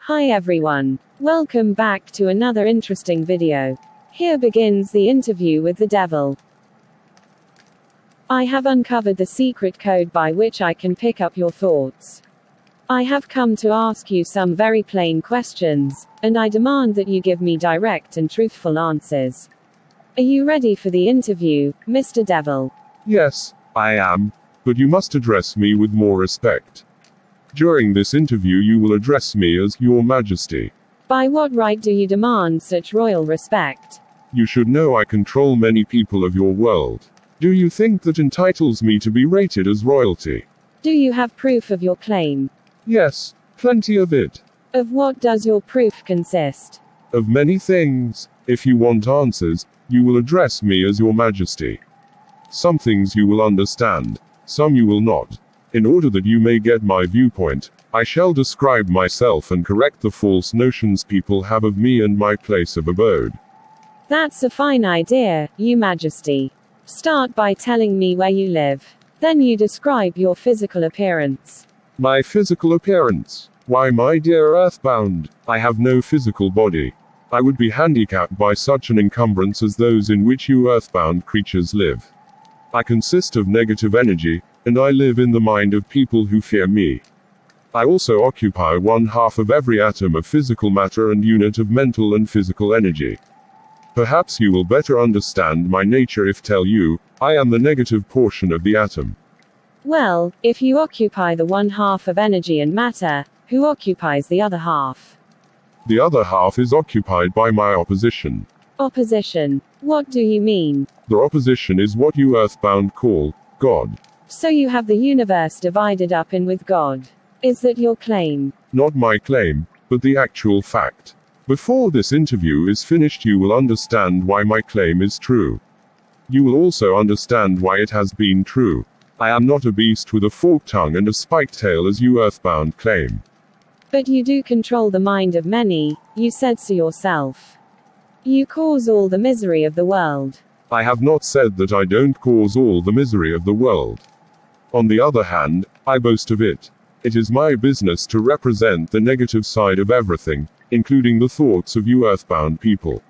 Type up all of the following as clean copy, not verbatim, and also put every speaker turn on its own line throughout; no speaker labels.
Hi everyone. Welcome back to another interesting video. Here begins the interview with the devil. I have uncovered the secret code by which I can pick up your thoughts. I have come to ask you some very plain questions, and I demand that you give me direct and truthful answers. Are you ready for the interview, Mr. Devil?
Yes, I am, but you must address me with more respect. During this interview you will address me as Your Majesty.
By what right do you demand such royal respect?
You should know I control many people of your world. Do you think that entitles me to be rated as royalty?
Do you have proof of your claim?
Yes, plenty of it.
Of what does your proof consist?
Of many things. If you want answers, you will address me as Your Majesty. Some things you will understand, some you will not. In order that you may get my viewpoint, I shall describe myself and correct the false notions people have of me and my place of abode.
That's a fine idea, Your Majesty. Start by telling me where you live. Then you describe your physical appearance.
My physical appearance? Why, my dear Earthbound, I have no physical body. I would be handicapped by such an encumbrance as those in which you Earthbound creatures live. I consist of negative energy, and I live in the mind of people who fear me. I also occupy 1/2 of every atom of physical matter and unit of mental and physical energy. Perhaps you will better understand my nature if tell you, I am the negative portion of the atom.
Well, if you occupy the 1/2 of energy and matter, who occupies the other half?
The other half is occupied by my opposition.
Opposition. What do you mean?
The opposition is what you Earthbound call God.
So you have the universe divided up in with God. Is that your claim?
Not my claim, but the actual fact. Before this interview is finished you will understand why my claim is true. You will also understand why it has been true. I am not a beast with a forked tongue and a spiked tail as you Earthbound claim.
But you do control the mind of many, you said so yourself. You cause all the misery of the world.
I have not said that I don't cause all the misery of the world. On the other hand, I boast of it. It is my business to represent the negative side of everything, including the thoughts of you Earthbound people.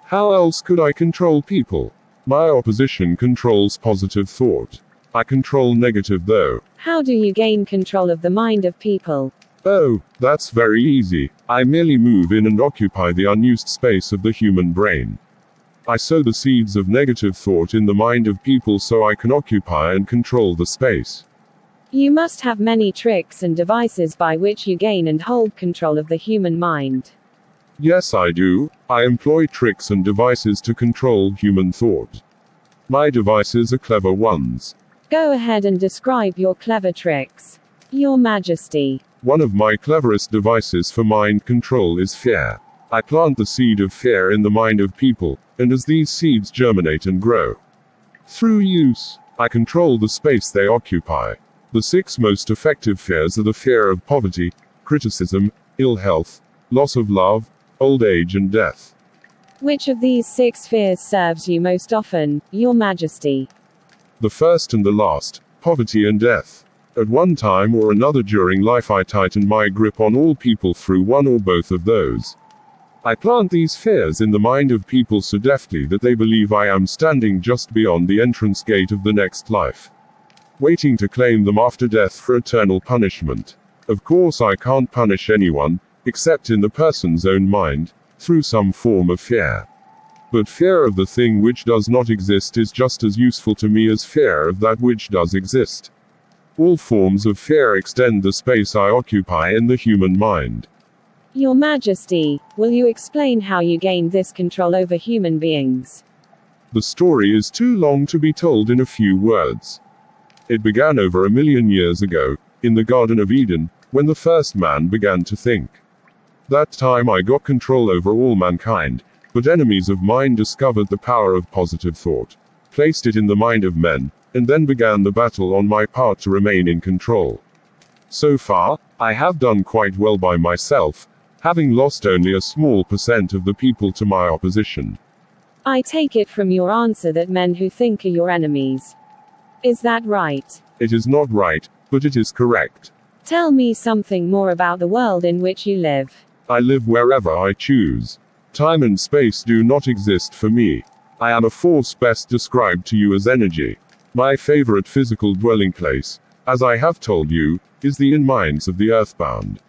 How else could I control people? My opposition controls positive thought. I control negative though.
How do you gain control of the mind of people?
Oh, that's very easy. I merely move in and occupy the unused space of the human brain. I sow the seeds of negative thought in the mind of people so I can occupy and control the space.
You must have many tricks and devices by which you gain and hold control of the human mind.
Yes, I do. I employ tricks and devices to control human thought. My devices are clever ones.
Go ahead and describe your clever tricks. Your Majesty.
One of my cleverest devices for mind control is fear. I plant the seed of fear in the mind of people, and as these seeds germinate and grow, through use, I control the space they occupy. The 6 most effective fears are the fear of poverty, criticism, ill health, loss of love, old age and death.
Which of these 6 fears serves you most often, Your Majesty?
The first and the last, poverty and death. At one time or another during life I tighten my grip on all people through one or both of those. I plant these fears in the mind of people so deftly that they believe I am standing just beyond the entrance gate of the next life, waiting to claim them after death for eternal punishment. Of course I can't punish anyone, except in the person's own mind, through some form of fear. But fear of the thing which does not exist is just as useful to me as fear of that which does exist. All forms of fear extend the space I occupy in the human mind.
Your Majesty, will you explain how you gained this control over human beings?
The story is too long to be told in a few words. It began over 1,000,000 years ago, in the Garden of Eden, when the first man began to think. That time I got control over all mankind, but enemies of mine discovered the power of positive thought, placed it in the mind of men, and then began the battle on my part to remain in control. So far, I have done quite well by myself, having lost only a small % of the people to my opposition.
I take it from your answer that men who think are your enemies. Is that right?
It is not right, but it is correct.
Tell me something more about the world in which you live.
I live wherever I choose. Time and space do not exist for me. I am a force best described to you as energy. My favorite physical dwelling place, as I have told you, is the in-minds of the earthbound.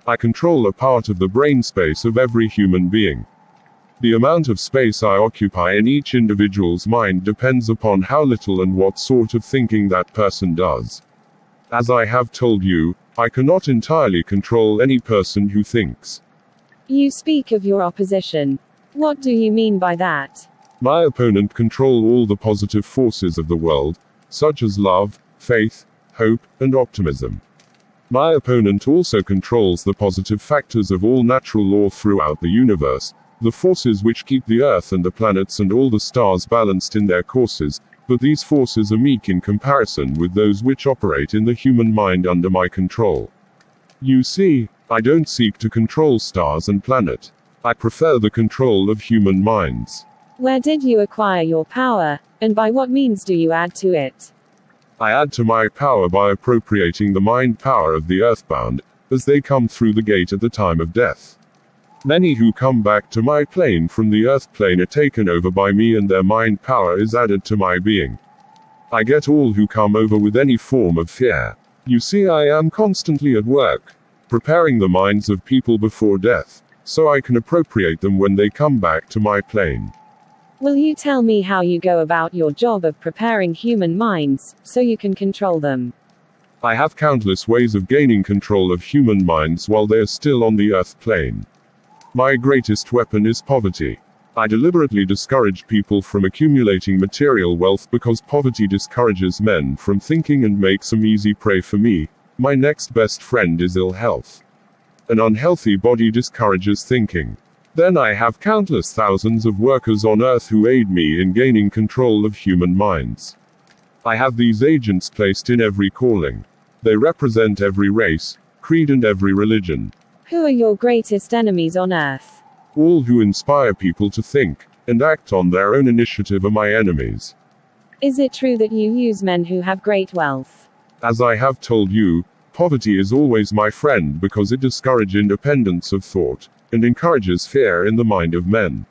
I control a part of the brain space of every human being. The amount of space I occupy in each individual's mind depends upon how little and what sort of thinking that person does. As I have told you, I cannot entirely control any person who thinks.
You speak of your opposition. What do you mean by that?
My opponent control all the positive forces of the world, such as love, faith, hope, and optimism. My opponent also controls the positive factors of all natural law throughout the universe, the forces which keep the Earth and the planets and all the stars balanced in their courses, but these forces are meek in comparison with those which operate in the human mind under my control. You see, I don't seek to control stars and planet. I prefer the control of human minds.
Where did you acquire your power, and by what means do you add to it?
I add to my power by appropriating the mind power of the earthbound, as they come through the gate at the time of death. Many who come back to my plane from the earth plane are taken over by me and their mind power is added to my being. I get all who come over with any form of fear. You see, I am constantly at work, preparing the minds of people before death, so I can appropriate them when they come back to my plane.
Will you tell me how you go about your job of preparing human minds, so you can control them?
I have countless ways of gaining control of human minds while they are still on the earth plane. My greatest weapon is poverty. I deliberately discourage people from accumulating material wealth because poverty discourages men from thinking and makes them easy prey for me. My next best friend is ill health. An unhealthy body discourages thinking. Then I have countless thousands of workers on earth who aid me in gaining control of human minds. I have these agents placed in every calling. They represent every race, creed and every religion.
Who are your greatest enemies on earth?
All who inspire people to think and act on their own initiative are my enemies.
Is it true that you use men who have great wealth?
As I have told you, poverty is always my friend because it discourages independence of thought and encourages fear in the mind of men.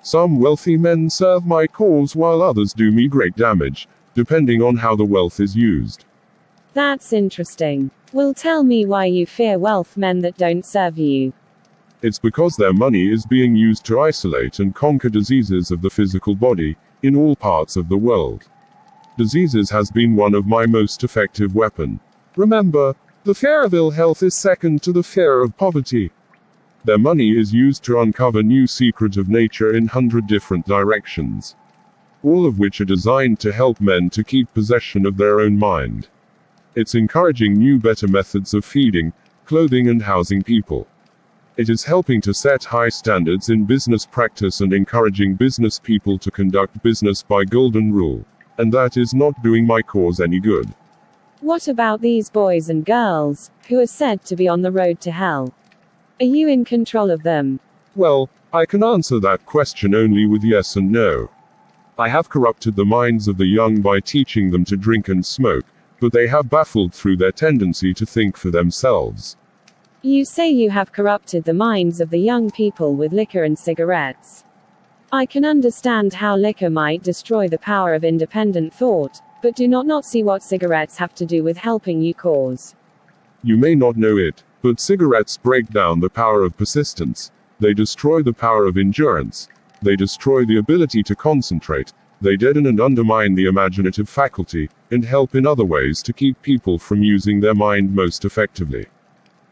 Some wealthy men serve my cause while others do me great damage, depending on how the wealth is used.
That's interesting. Well, tell me why you fear wealth men that don't serve you.
It's because their money is being used to isolate and conquer diseases of the physical body, in all parts of the world. Diseases has been one of my most effective weapon. Remember, the fear of ill health is second to the fear of poverty. Their money is used to uncover new secrets of nature in 100 different directions. All of which are designed to help men to keep possession of their own mind. It's encouraging new better methods of feeding, clothing and housing people. It is helping to set high standards in business practice and encouraging business people to conduct business by golden rule. And that is not doing my cause any good.
What about these boys and girls, who are said to be on the road to hell? Are you in control of them?
Well, I can answer that question only with yes and no. I have corrupted the minds of the young by teaching them to drink and smoke, but they have baffled through their tendency to think for themselves.
You say you have corrupted the minds of the young people with liquor and cigarettes. I can understand how liquor might destroy the power of independent thought, but do not see what cigarettes have to do with helping you cause.
You may not know it, but cigarettes break down the power of persistence. They destroy the power of endurance. They destroy the ability to concentrate. They deaden and undermine the imaginative faculty, and help in other ways to keep people from using their mind most effectively.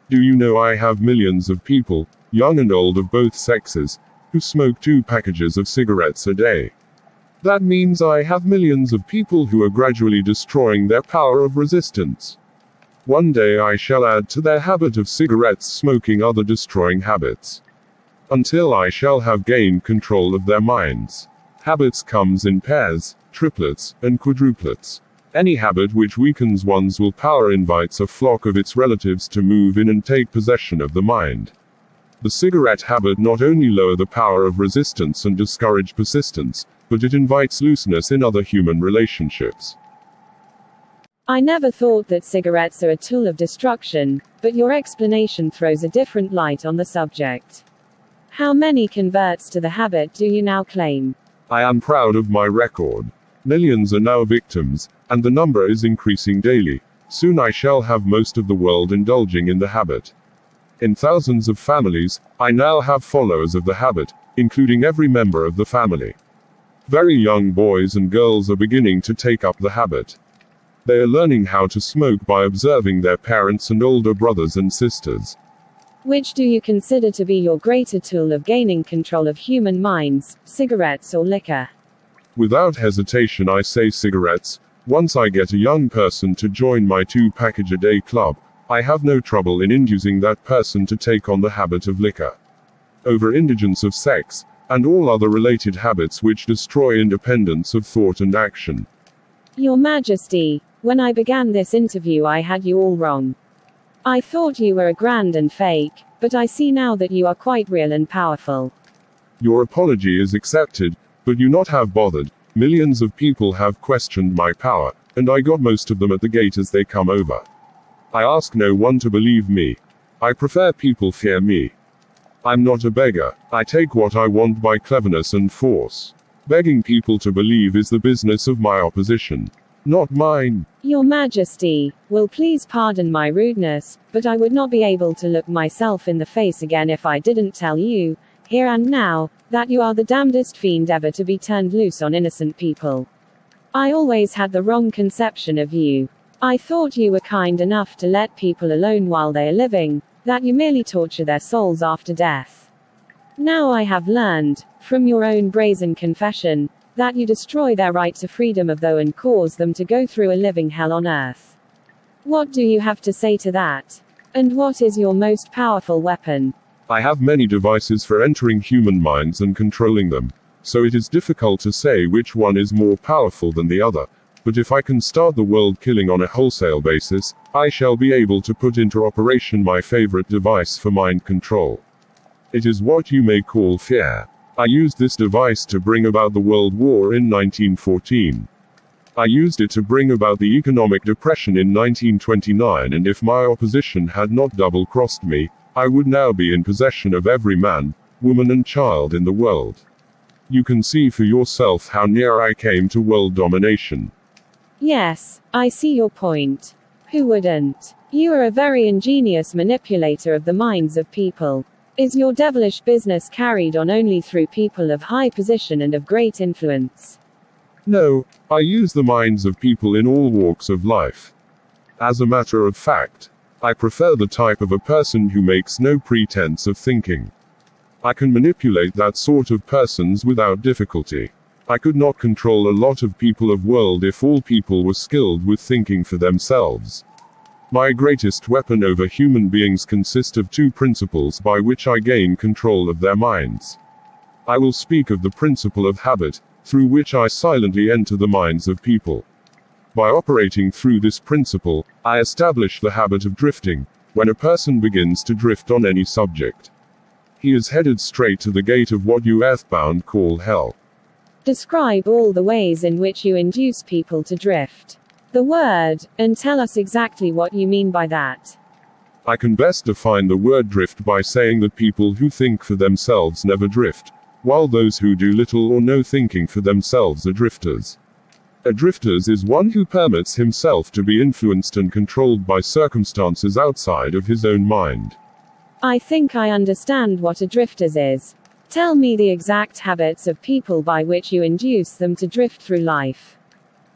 Do you know I have millions of people, young and old of both sexes, who smoke 2 packages of cigarettes a day? That means I have millions of people who are gradually destroying their power of resistance. One day I shall add to their habit of cigarettes smoking other destroying habits. Until I shall have gained control of their minds. Habits comes in pairs, triplets, and quadruplets. Any habit which weakens one's willpower invites a flock of its relatives to move in and take possession of the mind. The cigarette habit not only lower the power of resistance and discourage persistence, but it invites looseness in other human relationships.
I never thought that cigarettes are a tool of destruction, but your explanation throws a different light on the subject. How many converts to the habit do you now claim?
I am proud of my record. Millions are now victims, and the number is increasing daily. Soon I shall have most of the world indulging in the habit. In thousands of families, I now have followers of the habit, including every member of the family. Very young boys and girls are beginning to take up the habit. They are learning how to smoke by observing their parents and older brothers and sisters.
Which do you consider to be your greater tool of gaining control of human minds, cigarettes or liquor?
Without hesitation I say cigarettes. Once I get a young person to join my 2-package-a-day club, I have no trouble in inducing that person to take on the habit of liquor. Over indigence of sex, and all other related habits which destroy independence of thought and action.
Your Majesty, when I began this interview I had you all wrong. I thought you were a grand and fake, but I see now that you are quite real and powerful.
Your apology is accepted, but you not have bothered. Millions of people have questioned my power, and I got most of them at the gate as they come over. I ask no one to believe me. I prefer people fear me. I'm not a beggar. I take what I want by cleverness and force. Begging people to believe is the business of my opposition, not mine.
Your Majesty, will please pardon my rudeness, but I would not be able to look myself in the face again if I didn't tell you, here and now, that you are the damnedest fiend ever to be turned loose on innocent people. I always had the wrong conception of you. I thought you were kind enough to let people alone while they are living, that you merely torture their souls after death. Now I have learned, from your own brazen confession, that you destroy their right to freedom of though and cause them to go through a living hell on earth. What do you have to say to that? And what is your most powerful weapon?
I have many devices for entering human minds and controlling them, so it is difficult to say which one is more powerful than the other, but if I can start the world killing on a wholesale basis, I shall be able to put into operation my favorite device for mind control. It is what you may call fear. I used this device to bring about the World War in 1914. I used it to bring about the economic depression in 1929, and if my opposition had not double-crossed me, I would now be in possession of every man, woman and child in the world. You can see for yourself how near I came to world domination.
Yes, I see your point. Who wouldn't? You are a very ingenious manipulator of the minds of people. Is your devilish business carried on only through people of high position and of great influence?
No, I use the minds of people in all walks of life. As a matter of fact, I prefer the type of a person who makes no pretense of thinking. I can manipulate that sort of persons without difficulty. I could not control a lot of people of world if all people were skilled with thinking for themselves. My greatest weapon over human beings consists of 2 principles by which I gain control of their minds. I will speak of the principle of habit, through which I silently enter the minds of people. By operating through this principle, I establish the habit of drifting, when a person begins to drift on any subject. He is headed straight to the gate of what you earthbound call hell.
Describe all the ways in which you induce people to drift. The word, and tell us exactly what you mean by that.
I can best define the word drift by saying that people who think for themselves never drift, while those who do little or no thinking for themselves are drifters. A drifter is one who permits himself to be influenced and controlled by circumstances outside of his own mind.
I think I understand what a drifter is. Tell me the exact habits of people by which you induce them to drift through life.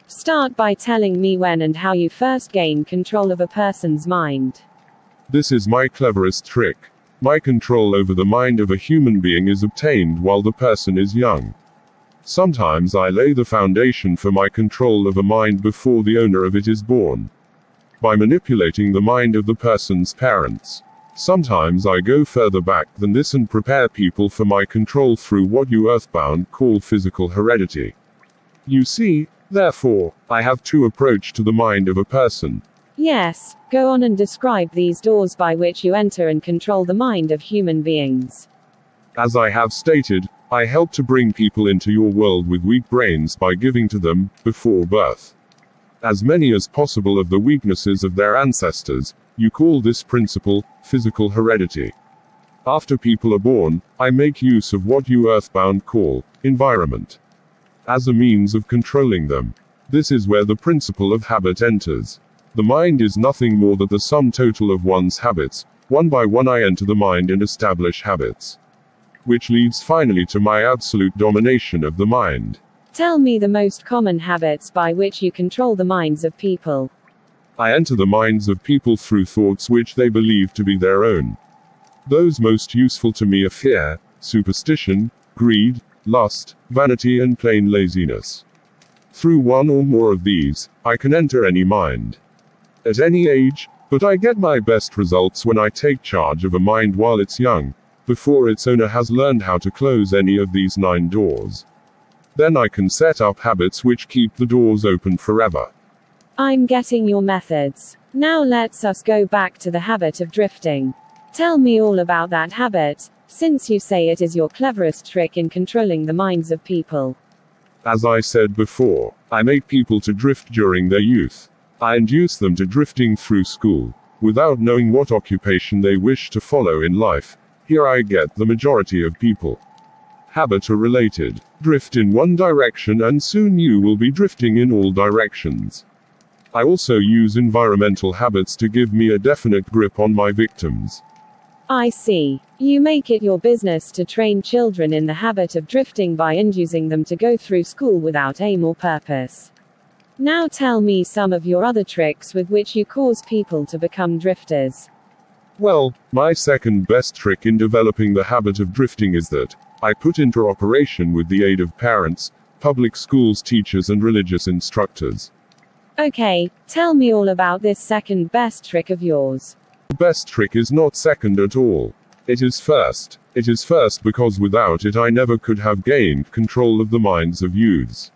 Start by telling me when and how you first gain control of a person's mind.
This is my cleverest trick. My control over the mind of a human being is obtained while the person is young. Sometimes I lay the foundation for my control of a mind before the owner of it is born, by manipulating the mind of the person's parents. Sometimes I go further back than this and prepare people for my control through what you earthbound call physical heredity. You see, therefore, I have 2 approaches to the mind of a person.
Yes, go on and describe these doors by which you enter and control the mind of human beings.
As I have stated, I help to bring people into your world with weak brains by giving to them, before birth, as many as possible of the weaknesses of their ancestors. You call this principle physical heredity. After people are born, I make use of what you earthbound call environment as a means of controlling them. This is where the principle of habit enters. The mind is nothing more than the sum total of one's habits. One by one I enter the mind and establish habits, which leads finally to my absolute domination of the mind.
Tell me the most common habits by which you control the minds of people.
I enter the minds of people through thoughts which they believe to be their own. Those most useful to me are fear, superstition, greed, lust, vanity, and plain laziness. Through one or more of these, I can enter any mind. At any age, but I get my best results when I take charge of a mind while it's young, before its owner has learned how to close any of these 9 doors. Then I can set up habits which keep the doors open forever.
I'm getting your methods. Now let's us go back to the habit of drifting. Tell me all about that habit, since you say it is your cleverest trick in controlling the minds of people.
As I said before, I make people to drift during their youth. I induce them to drifting through school, without knowing what occupation they wish to follow in life. Here I get the majority of people. Habit are related. Drift in one direction and soon you will be drifting in all directions. I also use environmental habits to give me a definite grip on my victims.
I see. You make it your business to train children in the habit of drifting by inducing them to go through school without aim or purpose. Now tell me some of your other tricks with which you cause people to become drifters.
Well, my second best trick in developing the habit of drifting is that I put interoperation with the aid of parents, public schools teachers and religious instructors.
Okay, tell me all about this second best trick of yours.
The best trick is not second at all. It is first. It is first because without it I never could have gained control of the minds of youths.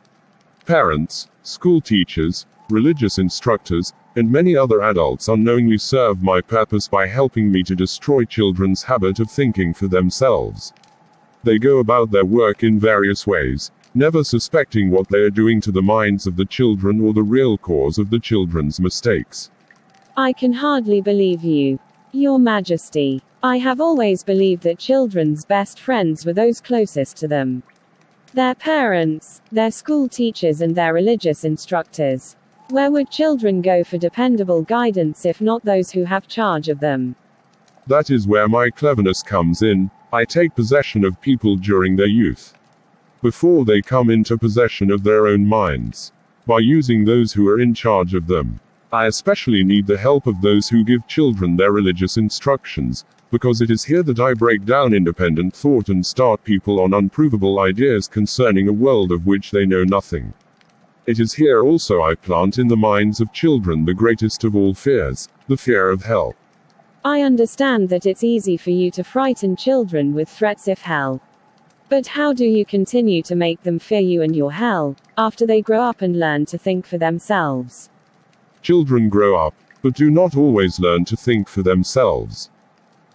Parents, school teachers, religious instructors, and many other adults unknowingly serve my purpose by helping me to destroy children's habit of thinking for themselves. They go about their work in various ways, never suspecting what they are doing to the minds of the children or the real cause of the children's mistakes.
I can hardly believe you. Your Majesty, I have always believed that children's best friends were those closest to them. Their parents, their school teachers and their religious instructors. Where would children go for dependable guidance if not those who have charge of them?
That is where my cleverness comes in. I take possession of people during their youth, before they come into possession of their own minds, by using those who are in charge of them. I especially need the help of those who give children their religious instructions, because it is here that I break down independent thought and start people on unprovable ideas concerning a world of which they know nothing. It is here also I plant in the minds of children the greatest of all fears, the fear of hell.
I understand that it's easy for you to frighten children with threats of hell. But how do you continue to make them fear you and your hell, after they grow up and learn to think for themselves?
Children grow up, but do not always learn to think for themselves.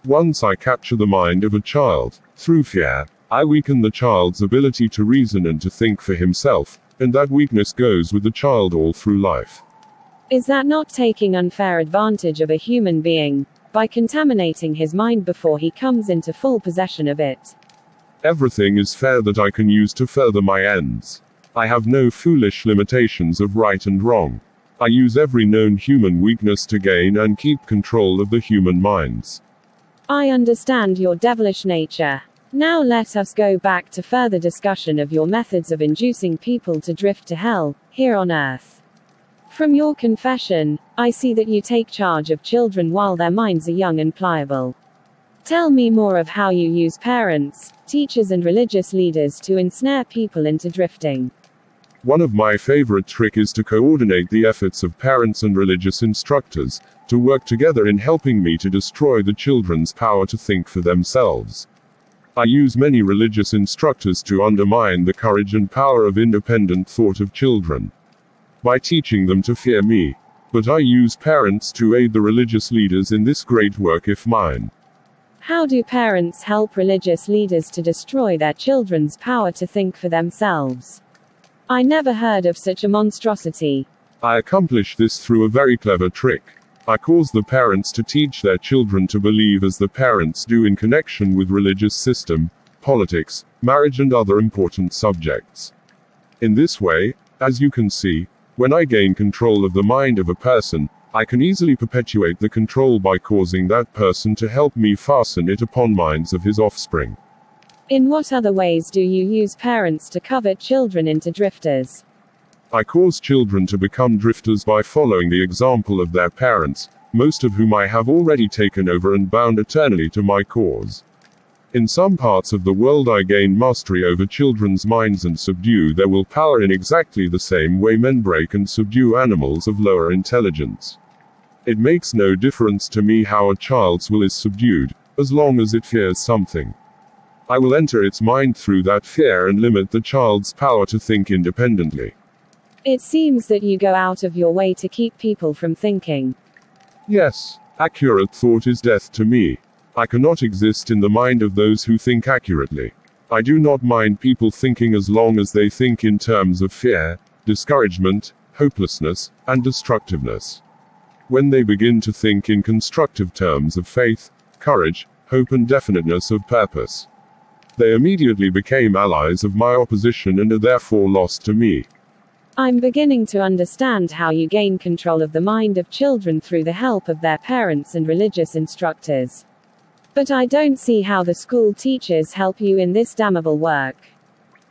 Once I capture the mind of a child, through fear, I weaken the child's ability to reason and to think for himself, and that weakness goes with the child all through life.
Is that not taking unfair advantage of a human being, by contaminating his mind before he comes into full possession of it?
Everything is fair that I can use to further my ends. I have no foolish limitations of right and wrong. I use every known human weakness to gain and keep control of the human minds.
I understand your devilish nature. Now let us go back to further discussion of your methods of inducing people to drift to hell, here on earth. From your confession, I see that you take charge of children while their minds are young and pliable. Tell me more of how you use parents, teachers and religious leaders to ensnare people into drifting.
One of my favorite tricks is to coordinate the efforts of parents and religious instructors, to work together in helping me to destroy the children's power to think for themselves. I use many religious instructors to undermine the courage and power of independent thought of children, by teaching them to fear me. But I use parents to aid the religious leaders in this great work of mine.
How do parents help religious leaders to destroy their children's power to think for themselves? I never heard of such a monstrosity.
I accomplish this through a very clever trick. I cause the parents to teach their children to believe as the parents do in connection with religious system, politics, marriage and other important subjects. In this way, as you can see, when I gain control of the mind of a person, I can easily perpetuate the control by causing that person to help me fasten it upon minds of his offspring.
In what other ways do you use parents to convert children into drifters?
I cause children to become drifters by following the example of their parents, most of whom I have already taken over and bound eternally to my cause. In some parts of the world I gain mastery over children's minds and subdue their willpower in exactly the same way men break and subdue animals of lower intelligence. It makes no difference to me how a child's will is subdued, as long as it fears something. I will enter its mind through that fear and limit the child's power to think independently.
It seems that you go out of your way to keep people from thinking.
Yes, accurate thought is death to me. I cannot exist in the mind of those who think accurately. I do not mind people thinking as long as they think in terms of fear, discouragement, hopelessness, and destructiveness. When they begin to think in constructive terms of faith, courage, hope and definiteness of purpose, they immediately became allies of my opposition and are therefore lost to me.
I'm beginning to understand how you gain control of the mind of children through the help of their parents and religious instructors. But I don't see how the school teachers help you in this damnable work.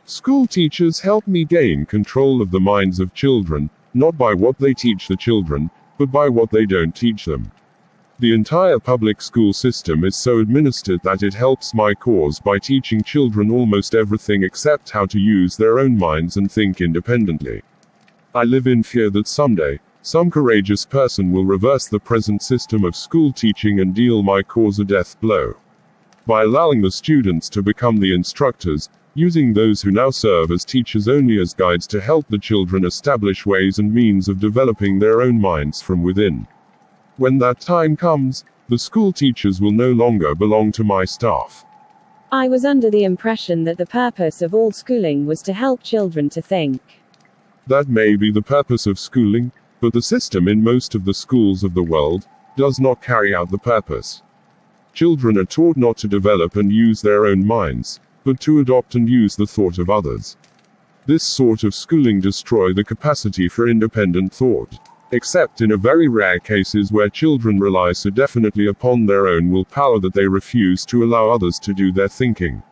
School teachers help me gain control of the minds of children, not by what they teach the children, but by what they don't teach them. The entire public school system is so administered that it helps my cause by teaching children almost everything except how to use their own minds and think independently. I live in fear that someday, some courageous person will reverse the present system of school teaching and deal my cause a death blow. By allowing the students to become the instructors, using those who now serve as teachers only as guides to help the children establish ways and means of developing their own minds from within. When that time comes, the school teachers will no longer belong to my staff.
I was under the impression that the purpose of all schooling was to help children to think.
That may be the purpose of schooling, but the system in most of the schools of the world does not carry out the purpose. Children are taught not to develop and use their own minds, but to adopt and use the thought of others. This sort of schooling destroys the capacity for independent thought, except in a very rare cases where children rely so definitely upon their own willpower that they refuse to allow others to do their thinking.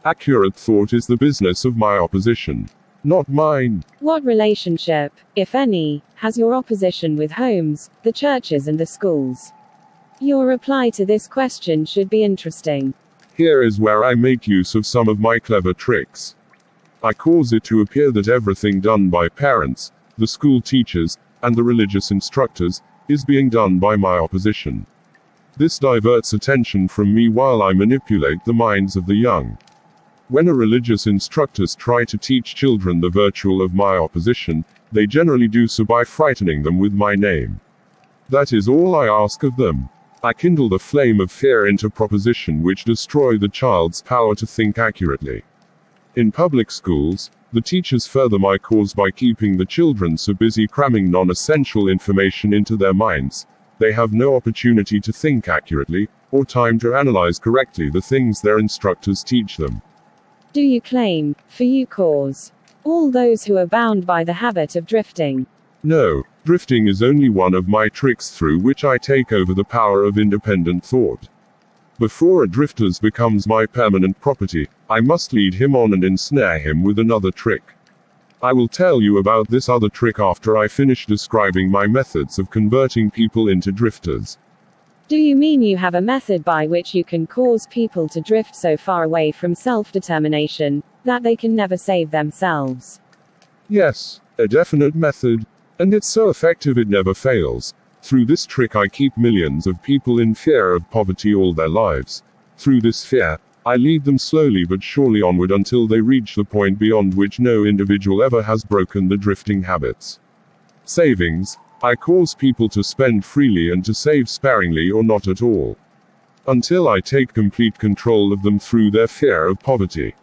Accurate thought is the business of my opposition, not mine.
What relationship, if any, has your opposition with homes, the churches and the schools? Your reply to this question should be interesting.
Here is where I make use of some of my clever tricks. I cause it to appear that everything done by parents, the school teachers, and the religious instructors, is being done by my opposition. This diverts attention from me while I manipulate the minds of the young. When a religious instructors try to teach children the virtue of my opposition, they generally do so by frightening them with my name. That is all I ask of them. I kindle the flame of fear into proposition which destroy the child's power to think accurately. In public schools, the teachers further my cause by keeping the children so busy cramming non-essential information into their minds, they have no opportunity to think accurately, or time to analyze correctly the things their instructors teach them.
Do you claim, for you cause, all those who are bound by the habit of drifting?
No, drifting is only one of my tricks through which I take over the power of independent thought. Before a drifter becomes my permanent property, I must lead him on and ensnare him with another trick. I will tell you about this other trick after I finish describing my methods of converting people into drifters.
Do you mean you have a method by which you can cause people to drift so far away from self-determination, that they can never save themselves?
Yes, a definite method, and it's so effective it never fails. Through this trick I keep millions of people in fear of poverty all their lives. Through this fear, I lead them slowly but surely onward until they reach the point beyond which no individual ever has broken the drifting habits. Savings. I cause people to spend freely and to save sparingly or not at all. Until I take complete control of them through their fear of poverty.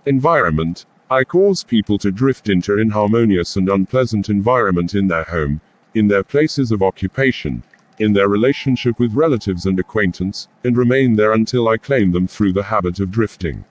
Environment. I cause people to drift into inharmonious and unpleasant environment in their home, in their places of occupation, in their relationship with relatives and acquaintance, and remain there until I claim them through the habit of drifting.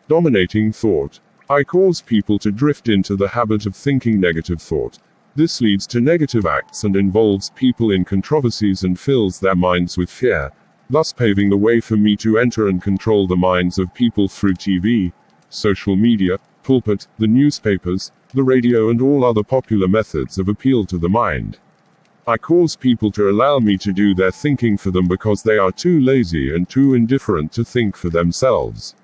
Dominating thought. I cause people to drift into the habit of thinking negative thought. This leads to negative acts and involves people in controversies and fills their minds with fear, thus paving the way for me to enter and control the minds of people through TV, social media, pulpit, the newspapers, the radio and all other popular methods of appeal to the mind. I cause people to allow me to do their thinking for them because they are too lazy and too indifferent to think for themselves.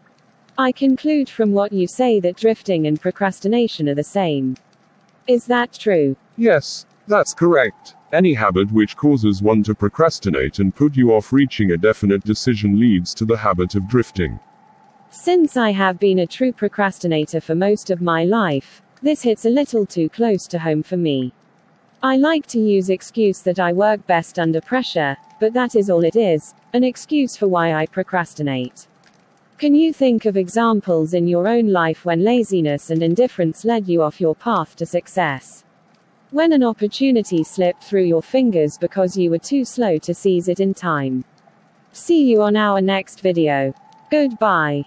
I conclude from what you say that drifting and procrastination are the same. Is that true?
Yes, that's correct. Any habit which causes one to procrastinate and put you off reaching a definite decision leads to the habit of drifting.
Since I have been a true procrastinator for most of my life, this hits a little too close to home for me. I like to use excuse that I work best under pressure, but that is all it is, an excuse for why I procrastinate. Can you think of examples in your own life when laziness and indifference led you off your path to success? When an opportunity slipped through your fingers because you were too slow to seize it in time? See you on our next video. Goodbye.